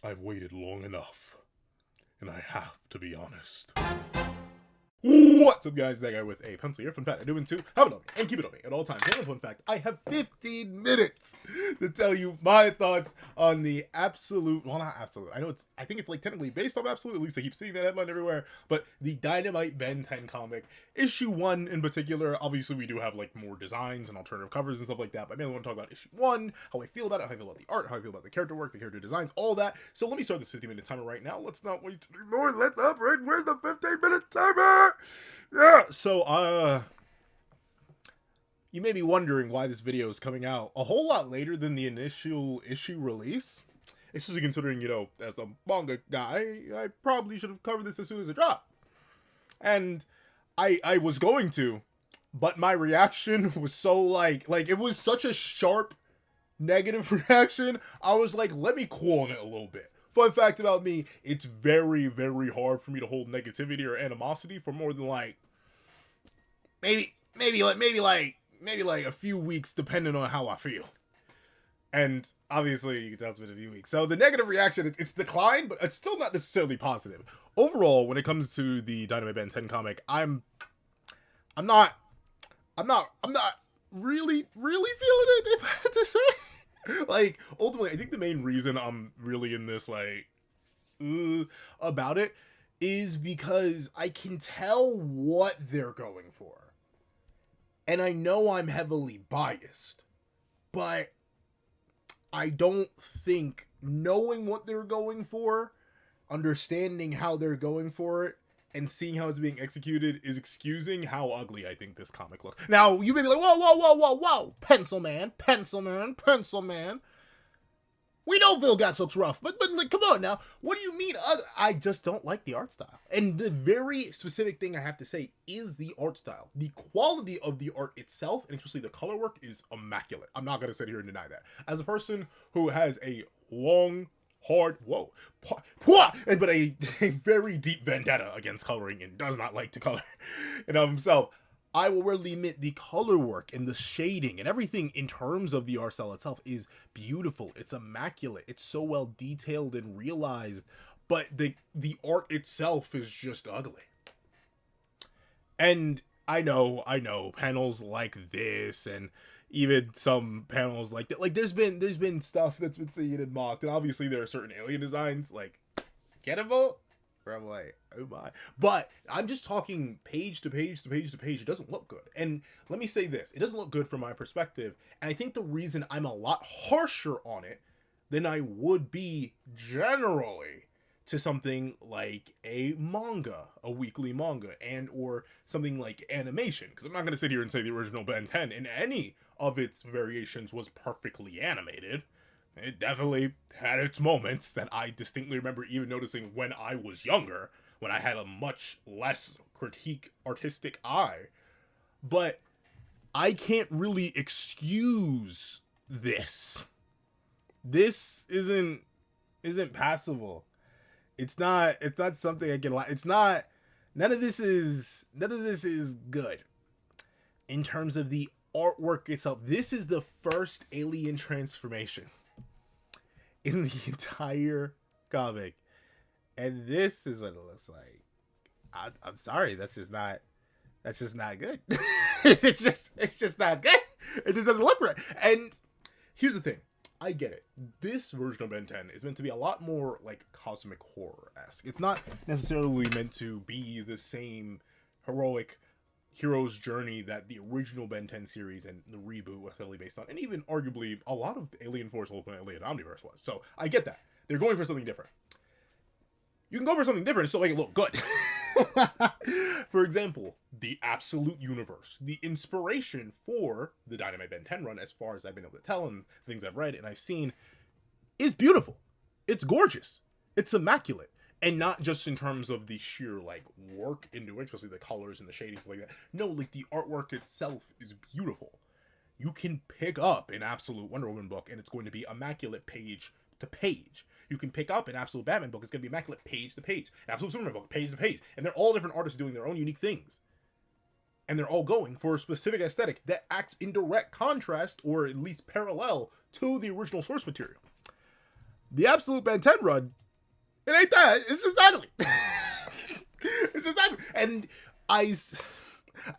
I've waited long enough, and I have to be honest. What's up, guys? That guy with a pencil here. Fun fact, I do into have it on me and keep it on me at all times. And fun fact, I have 15 minutes to tell you my thoughts on the absolute, well, not absolute. I think it's like technically based off absolute. At least I keep seeing that headline everywhere. But the Dynamite Ben 10 comic, issue 1 in particular. Obviously, we do have like more designs and alternative covers and stuff like that. But I mainly want to talk about issue 1, how I feel about it, how I feel about the art, how I feel about the character work, the character designs, all that. So let me start this 15-minute timer right now. Let's not waste any more. Let's operate. Where's the 15-minute timer? Yeah, so, you may be wondering why this video is coming out a whole lot later than the initial issue release. Especially considering, you know, as a manga guy, I probably should have covered this as soon as it dropped. And I was going to, but my reaction was so like it was such a sharp negative reaction. I was like, let me cool on it a little bit. Fun fact about me, it's very, very hard for me to hold negativity or animosity for more than like maybe like a few weeks, depending on how I feel. And obviously, you can tell it's been a few weeks. So the negative reaction, it's declined, but it's still not necessarily positive. Overall, when it comes to the Dynamite Ben 10 comic, I'm not really feeling it, if I had to say. Like, ultimately, I think the main reason I'm really in this, like, about it is because I can tell what they're going for. And I know I'm heavily biased, but I don't think knowing what they're going for, understanding how they're going for it, and seeing how it's being executed is excusing how ugly I think this comic looks. Now, you may be like, whoa, pencil man. We know Vilgax looks rough, but like, come on now. What do you mean? I just don't like the art style. And the very specific thing I have to say is the art style. The quality of the art itself, and especially the color work, is immaculate. I'm not going to sit here and deny that. As a person who has a long, hard, but a very deep vendetta against coloring and does not like to color and of himself, I will readily admit the color work and the shading and everything in terms of the art style itself is beautiful. It's immaculate. It's so well detailed and realized, but the art itself is just ugly. And I know panels like this and even some panels like that. Like there's been stuff that's been seen and mocked, and obviously there are certain alien designs like Gettable, where I'm like, oh my. But I'm just talking page to page to page to page. It doesn't look good. And let me say this, it doesn't look good from my perspective. And I think the reason I'm a lot harsher on it than I would be generally to something like a manga, a weekly manga, and or something like animation. Because I'm not going to sit here and say the original Ben 10 in any of its variations was perfectly animated. It definitely had its moments that I distinctly remember even noticing when I was younger, when I had a much less artistic eye. But I can't really excuse this. This isn't passable. It's not something I can it's not, none of this is good in terms of the artwork itself. This is the first alien transformation in the entire comic, and this is what it looks like. I'm sorry, that's just not good. it's just not good. It just doesn't look right. And here's the thing, I get it. This version of Ben 10 is meant to be a lot more like cosmic horror-esque. It's not necessarily meant to be the same heroic hero's journey that the original Ben 10 series and the reboot was heavily based on, and even arguably a lot of Alien Force Ultimate Alien Omniverse was. So I get that. They're going for something different. You can go for something different and still make it look good. For example, the Absolute Universe, the inspiration for the Dynamite Ben 10 run, as far as I've been able to tell and things I've read and I've seen, is beautiful. It's gorgeous. It's immaculate. And not just in terms of the sheer, like, work into it, especially the colors and the shadings, like that. No, like, the artwork itself is beautiful. You can pick up an Absolute Wonder Woman book, and it's going to be immaculate page to page. You can pick up an Absolute Batman book, it's going to be immaculate page to page. An Absolute Superman book, page to page. And they're all different artists doing their own unique things. And they're all going for a specific aesthetic that acts in direct contrast, or at least parallel, to the original source material. The absolute Ben 10 run, it ain't that. It's just ugly. It's just ugly. And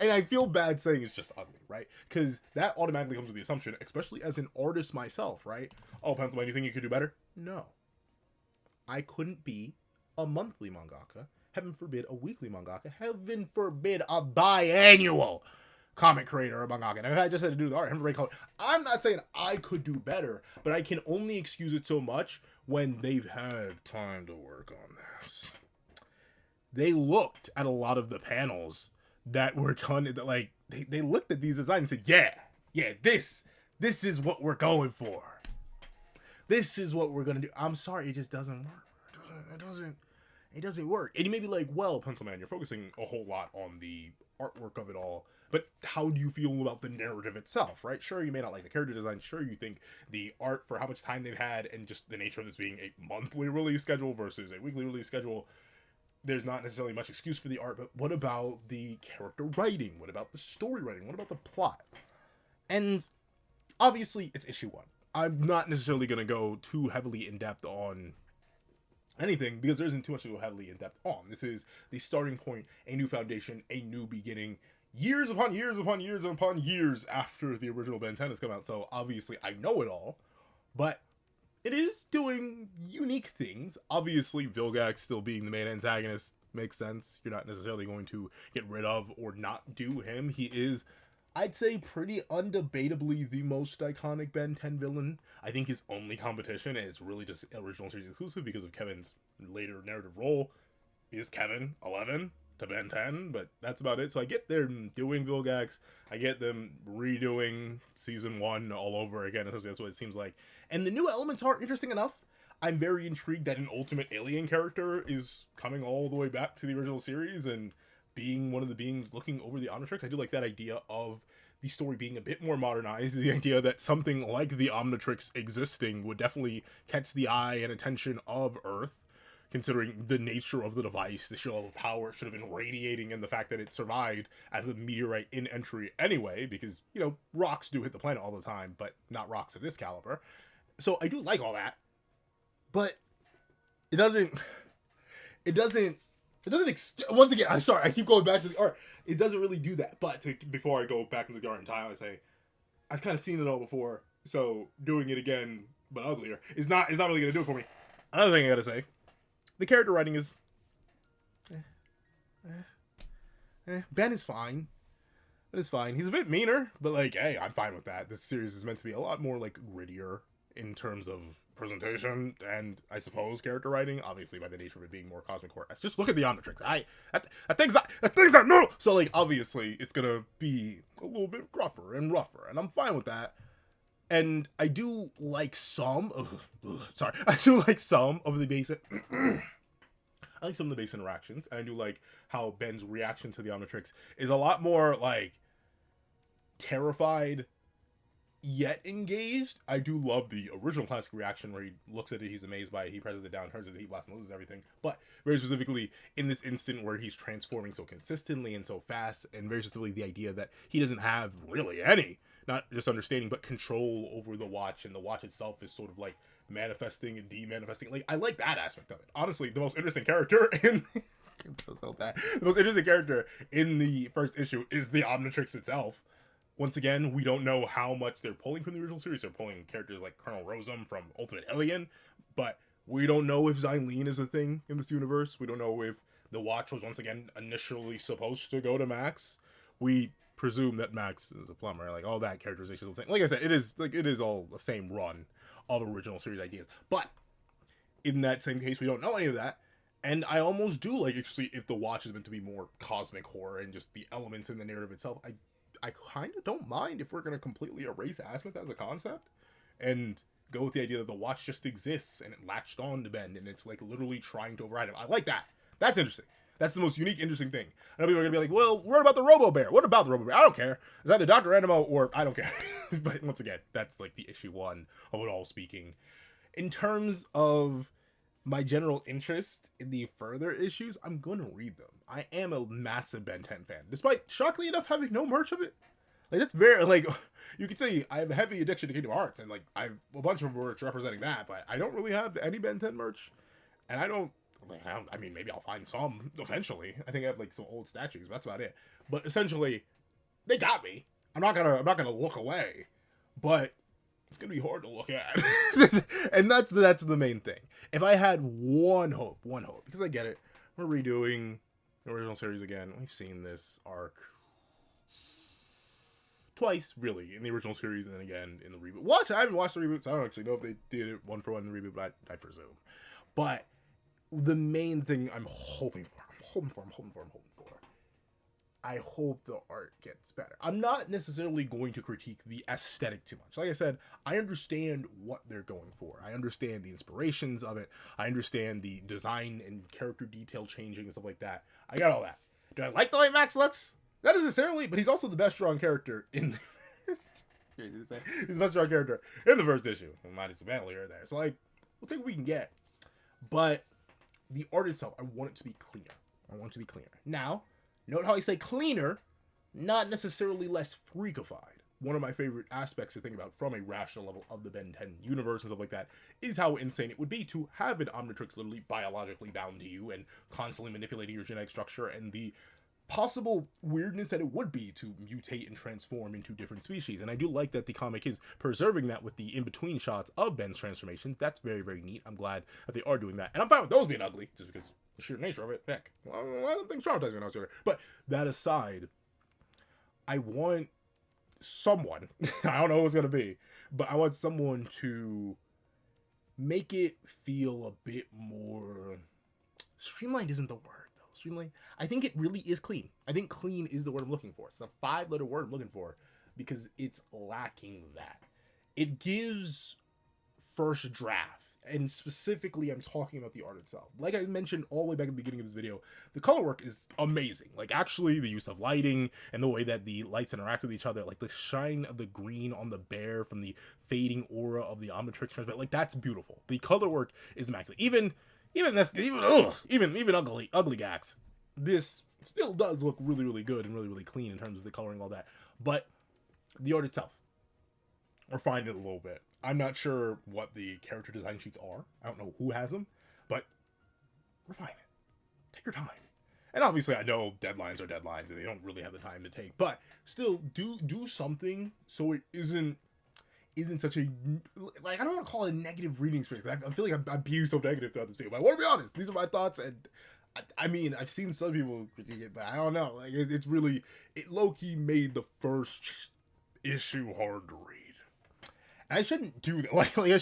I feel bad saying it's just ugly, right? Because that automatically comes with the assumption, especially as an artist myself, right? Oh, Pencilman, you think you could do better? No. I couldn't be a monthly mangaka. Heaven forbid a weekly mangaka. Heaven forbid a biannual comic creator or mangaka. And if I just had to do the art, I'm not saying I could do better, but I can only excuse it so much when they've had time to work on this. They looked at a lot of the panels that were done, that like they looked at these designs and said, yeah, this is what we're going for. This is what we're gonna do. I'm sorry, it just doesn't work. It doesn't work. And you may be like, well, Pencilman, you're focusing a whole lot on the artwork of it all, but how do you feel about the narrative itself, right? Sure, you may not like the character design. Sure, you think the art, for how much time they've had and just the nature of this being a monthly release schedule versus a weekly release schedule, there's not necessarily much excuse for the art, but what about the character writing? What about the story writing? What about the plot? And obviously, it's issue 1. I'm not necessarily going to go too heavily in depth on anything because there isn't too much to go heavily in depth on. This is the starting point, a new foundation, a new beginning, years upon years upon years upon years after the original Ben 10 has come out. So obviously, I know it all, but it is doing unique things. Obviously, Vilgax still being the main antagonist makes sense. You're not necessarily going to get rid of or not do him. He is, I'd say, pretty undebatably the most iconic Ben 10 villain. I think his only competition is really just original series exclusive because of Kevin's later narrative role is Kevin 11 to Ben 10, but that's about it. So I get them doing Vilgax. I get them redoing season 1 all over again. That's what it seems like. And the new elements are interesting enough. I'm very intrigued that an ultimate alien character is coming all the way back to the original series and being one of the beings looking over the Omnitrix. I do like that idea of the story being a bit more modernized. The idea that something like the Omnitrix existing would definitely catch the eye and attention of Earth, considering the nature of the device, the sheer level of power it should have been radiating, and the fact that it survived as a meteorite in entry anyway, because, you know, rocks do hit the planet all the time, but not rocks of this caliber. So I do like all that, but it doesn't, once again, I'm sorry, I keep going back to the art. It doesn't really do that, but before I go back into the art entirely, I say, I've kind of seen it all before, so doing it again, but uglier, is not really going to do it for me. Another thing I gotta say, the character writing is, Ben is fine. Ben is fine. He's a bit meaner, but like, hey, I'm fine with that. This series is meant to be a lot more like grittier in terms of presentation and I suppose character writing, obviously by the nature of it being more cosmic horror. Just look at the Omnitrix. That thing's not normal. So like obviously it's gonna be a little bit gruffer and rougher, and I'm fine with that. And I do like some I do like some of the basic I like some of the base interactions, and I do like how Ben's reaction to the Omnitrix is a lot more like terrified yet engaged. I do love the original classic reaction where he looks at it, he's amazed by it, he presses it down, turns it, the heat blast, and loses everything. But very specifically in this instant where he's transforming so consistently and so fast, and very specifically the idea that he doesn't have really any, not just understanding, but control over the watch, and the watch itself is sort of like manifesting and demanifesting. Like, I like that aspect of it. Honestly, the most interesting character in the most interesting character in the first issue is the Omnitrix itself. Once again, we don't know how much they're pulling from the original series. They're pulling characters like Colonel Rosum from Ultimate Alien, but we don't know if Xylene is a thing in this universe. We don't know if the watch was once again initially supposed to go to Max. We presume that Max is a plumber. Like, all that characterization is the same. Like I said, it is all the same run of original series ideas. But in that same case, we don't know any of that. And I almost do like, actually, if the watch is meant to be more cosmic horror and just the elements in the narrative itself, I kind of don't mind if we're going to completely erase Azimuth as a concept and go with the idea that the watch just exists and it latched on to Ben and it's like literally trying to override him. I like that. That's interesting. That's the most unique, interesting thing. I know people are going to be like, well, what about the Robo-Bear? What about the Robo-Bear? I don't care. It's either Dr. Animo or I don't care. But once again, that's like the issue 1 of it all speaking. In terms of my general interest in the further issues, I'm going to read them. I am a massive Ben 10 fan, despite, shockingly enough, having no merch of it. Like that's very like you could say I have a heavy addiction to Kingdom Hearts, and like I have a bunch of merch representing that, but I don't really have any Ben 10 merch, and I don't. Like, I mean, maybe I'll find some eventually. I think I have like some old statues, but that's about it. But essentially, they got me. I'm not gonna look away, but it's gonna be hard to look at, and that's the main thing. If I had one hope, because I get it, we're redoing the original series again. We've seen this arc twice, really, in the original series, and then again in the reboot. I haven't watched the reboots. I don't actually know if they did it one for one in the reboot, but I presume. But the main thing I'm hoping for, I hope the art gets better. I'm not necessarily going to critique the aesthetic too much. Like I said, I understand what they're going for. I understand the inspirations of it. I understand the design and character detail changing and stuff like that. I got all that. Do I like the way Max looks? Not necessarily, but he's also the best strong character in the he's the best strong character in the first issue. Minus the battle here there. So like, we'll take what we can get. But the art itself, I want it to be cleaner. Now, note how I say cleaner, not necessarily less freakified. One of my favorite aspects to think about from a rational level of the Ben 10 universe and stuff like that is how insane it would be to have an Omnitrix literally biologically bound to you and constantly manipulating your genetic structure, and the possible weirdness that it would be to mutate and transform into different species. And I do like that the comic is preserving that with the in-between shots of Ben's transformations. That's very, very neat. I'm glad that they are doing that. And I'm fine with those being ugly, just because the sheer nature of it. Heck, I don't think traumatized me when I was younger. But that aside, I want someone, I don't know who it's going to be, but I want someone to make it feel a bit more streamlined. Isn't the word. Streamlined. I think it really is clean. I think clean is the word I'm looking for. It's the 5-letter word I'm looking for, because it's lacking that. It gives first draft, and specifically I'm talking about the art itself. Like I mentioned all the way back at the beginning of this video, the color work is amazing. Like actually the use of lighting and the way that the lights interact with each other, like the shine of the green on the bear from the fading aura of the Omnitrix transmit, like that's beautiful. The color work is immaculate. Even ugly gags, this still does look really, really good and really, really clean in terms of the coloring, all that. But the art itself, we're finding it a little bit. I'm not sure what the character design sheets are. I don't know who has them, but we're fine. Take your time. And obviously I know deadlines are deadlines and they don't really have the time to take, but still do something so it isn't such a, like, I don't want to call it a negative reading experience. I feel like I'm being so negative throughout this video, but I want to be honest. These are my thoughts, and I mean, I've seen some people critique it, but I don't know. Like, it's really, it low-key made the first issue hard to read. And I shouldn't do that. Like it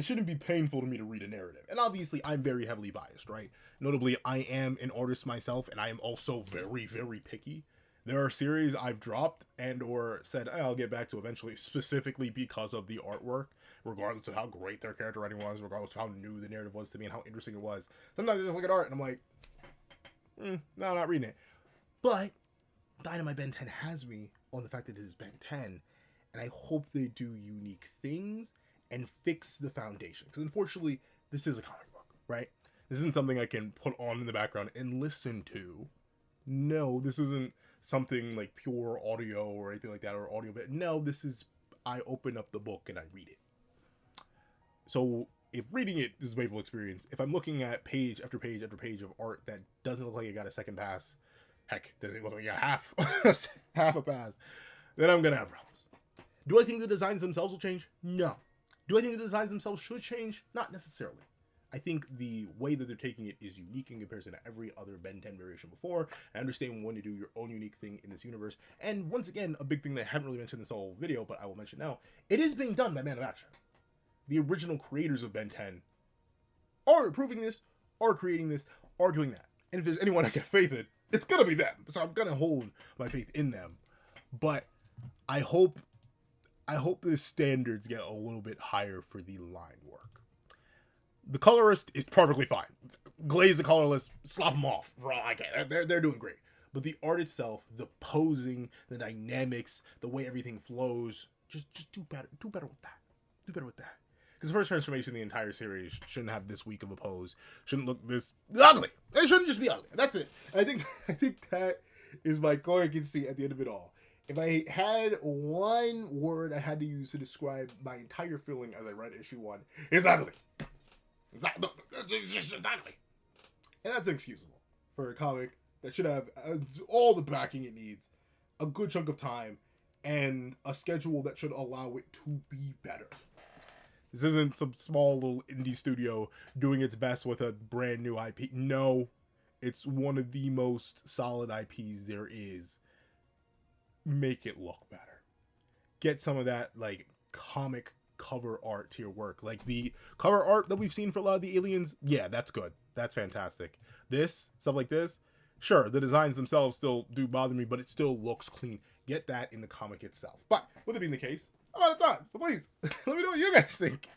shouldn't be painful to me to read a narrative. And obviously, I'm very heavily biased, right? Notably, I am an artist myself, and I am also very, very picky. There are series I've dropped and or said I'll get back to eventually, specifically because of the artwork, regardless of how great their character writing was, regardless of how new the narrative was to me and how interesting it was. Sometimes I just look at art and I'm like, no, I'm not reading it. But Dynamite Ben 10 has me on the fact that it is Ben 10, and I hope they do unique things and fix the foundation. Because unfortunately, this is a comic book, right? This isn't something I can put on in the background and listen to. No, this isn't something like pure audio or anything like that, or audio, but no, this is, I open up the book and I read it. So if reading it is a painful experience, if I'm looking at page after page after page of art that doesn't look like it got a second pass, heck, doesn't look like it got half a pass, then I'm gonna have problems. Do I think the designs themselves will change? No. Do I think the designs themselves should change? Not necessarily. I think the way that they're taking it is unique in comparison to every other Ben 10 variation before. I understand when to do your own unique thing in this universe. And once again, a big thing that I haven't really mentioned in this whole video, but I will mention now, it is being done by Man of Action. The original creators of Ben 10 are approving this, are creating this, are doing that. And if there's anyone I get faith in, it's gonna be them. So I'm gonna hold my faith in them. But I hope the standards get a little bit higher for the line work. The colorist is perfectly fine. Glaze the colorless, slop them off for all I can. They're doing great. But the art itself, the posing, the dynamics, the way everything flows, just do better. Do better with that. Do better with that. Because the first transformation in the entire series shouldn't have this weak of a pose. Shouldn't look this ugly. It shouldn't just be ugly. That's it. I think that is my consistency at the end of it all. If I had one word I had to use to describe my entire feeling as I read issue 1, it's ugly. Exactly. And that's inexcusable for a comic that should have all the backing it needs, a good chunk of time, and a schedule that should allow it to be better. This isn't some small little indie studio doing its best with a brand new IP. No, it's one of the most solid IPs there is. Make it look better. Get some of that like comic cover art to your work. Like the cover art that we've seen for a lot of the aliens, yeah, that's good. That's fantastic. This, stuff like this, sure, the designs themselves still do bother me, but it still looks clean. Get that in the comic itself. But with it being the case, I'm out of time. So please, let me know what you guys think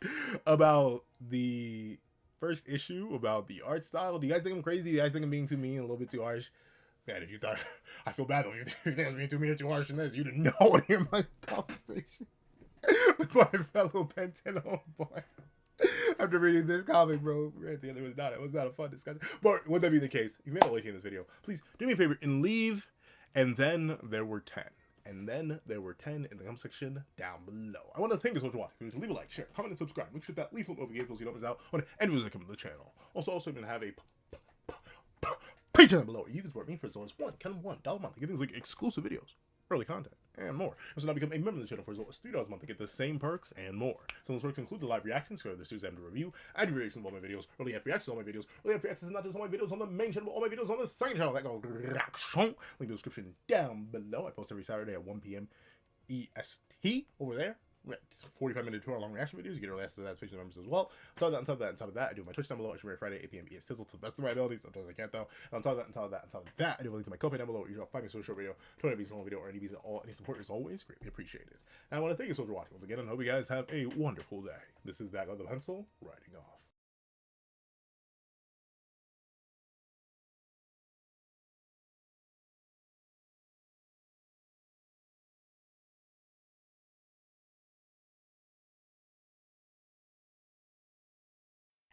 about the first issue, about the art style. Do you guys think I'm crazy? Do you guys think I'm being too mean, a little bit too harsh? Man, if you thought, I feel bad though. If you think I was being too mean or too harsh in this, you didn't know hear my conversation with my fellow Pentano boy. After reading this comic, bro, it was not a fun discussion. But would that be the case? If you made a like in this video, please do me a favor and leave. And then there were 10. And then there were 10 in the comment section down below. I want to thank you so much for watching. Leave a like, share, comment, and subscribe. Make sure that leave notifications so you don't miss out on any videos that come to the channel. Also, I'm going to have a Patreon down below. You can support me for as low as $1 a month to get things like exclusive videos, early content, and more. And so now become a member of the channel for as low as $3 a month to get the same perks and more. Some of those perks include the live reactions, go to the Tuesday to review, I do reactions of all my videos, early reactions to all my videos, early reactions not just all my videos on the main channel, but all my videos on the second channel. That go link in the description down below. I post every Saturday at 1 p.m. EST over there. 45-minute 2-hour-long reaction videos. You get early access to that, especially members as well. On top of that, I do my Twitch down below. It's every Friday, 8 p.m. EST to the best of my abilities. Sometimes I can't though. And on top of that, I do a link to my Ko-fi down below. Where you drop 5 minutes to a short video, 20 videos, a long video, or any views at all. Any support is always greatly appreciated. And I want to thank you so much for watching once again, and I hope you guys have a wonderful day. This is That Guy with the Pencil, writing off.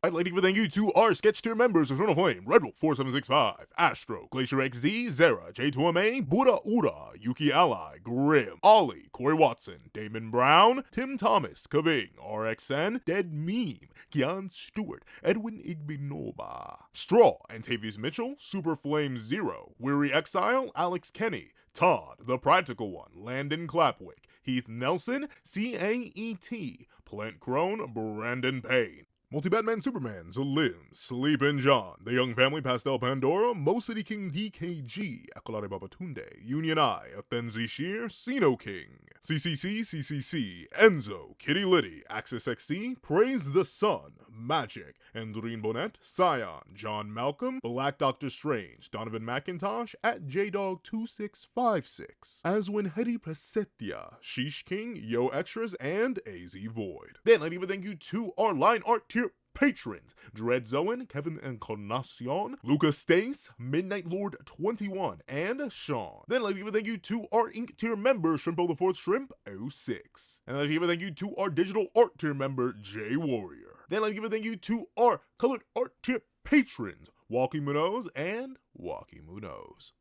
I'd like to give a thank you to our sketch tier members: Eternal Flame, Redwolf 4765, Astro, Glacier XZ, Zera, J2MA, Buddha Ura, Yuki Ally, Grim, Ollie, Corey Watson, Damon Brown, Tim Thomas, Kaving, RXN, Dead Meme, Kian Stewart, Edwin Igbinoba, Straw, Antavius Mitchell, Super Flame Zero, Weary Exile, Alex Kenny, Todd, The Practical One, Landon Clapwick, Heath Nelson, CAET, Plant Crone, Brandon Payne, Multi-Batman Superman, Zalim, Sleepin' John, The Young Family, Pastel Pandora, Mo City King DKG, Akolade Babatunde, Union Eye, Athenzi Shear, Sino King, CCC, Enzo, Kitty Liddy, Axis XC, Praise the Sun, Magic, Andrine Bonnet, Scion, John Malcolm, Black Doctor Strange, Donovan McIntosh, at JDog2656, Aswin Hedi Presetia, Sheesh King, Yo Extras, and AZ Void. Then I'd even thank you to our line art tier patrons: Dread Zoen, Kevin Encarnacion, Lucas Stace, Midnight Lord 21, and Sean. Then I'd like to give a thank you to our Ink tier member, Shrimpo the Fourth Shrimp 06. And I'd like to give a thank you to our digital art tier member, J Warrior. Then I'd like to give a thank you to our colored art tier patrons, Walkie Munoz and Walkie Munoz.